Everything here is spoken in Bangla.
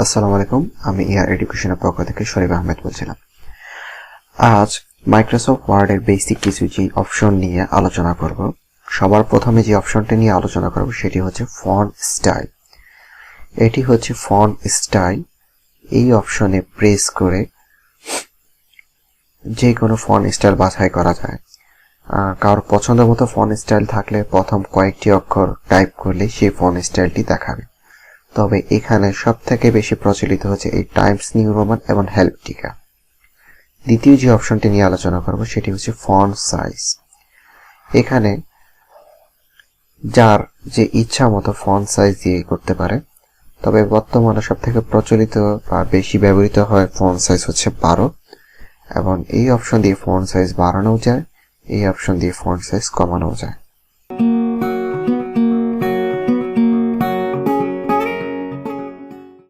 আসসালামু আলাইকুম, আমি ইয়ার এডুকেশনের পক্ষ থেকে শরীফ আহমেদ বলছিলাম। আজ মাইক্রোসফট ওয়ার্ডের বেসিক কিছু যে অপশন নিয়ে আলোচনা করব। সবার প্রথমে যে অপশনটি নিয়ে আলোচনা করব সেটি হচ্ছে ফন্ট স্টাইল। এটি হচ্ছে ফন্ট স্টাইল। এই অপশনে প্রেস করে যে কোনো ফন্ট স্টাইল বাছাই করা যায়। কারোর পছন্দ মতো ফন্ট স্টাইল থাকলে প্রথম কয়েকটি অক্ষর টাইপ করলে সেই ফন্ট স্টাইলটি দেখাবে। তবে এখানে সবথেকে বেশি প্রচলিত হচ্ছে এই টাইমস নিউ রোমান এবং হেল্পটিকা। দ্বিতীয় যে অপশনটি নিয়ে আলোচনা করব সেটি হচ্ছে ফন্ট সাইজ। এখানে যার যে ইচ্ছা মতো ফন্ট সাইজ দিয়ে করতে পারে, তবে বর্তমানে সবথেকে প্রচলিত বা বেশি ব্যবহৃত হয় ফন্ট সাইজ হচ্ছে 12, এবং এই অপশন দিয়ে ফন্ট সাইজ বাড়ানো যায়, এই অপশন দিয়ে ফন্ট সাইজ কমানো যায়।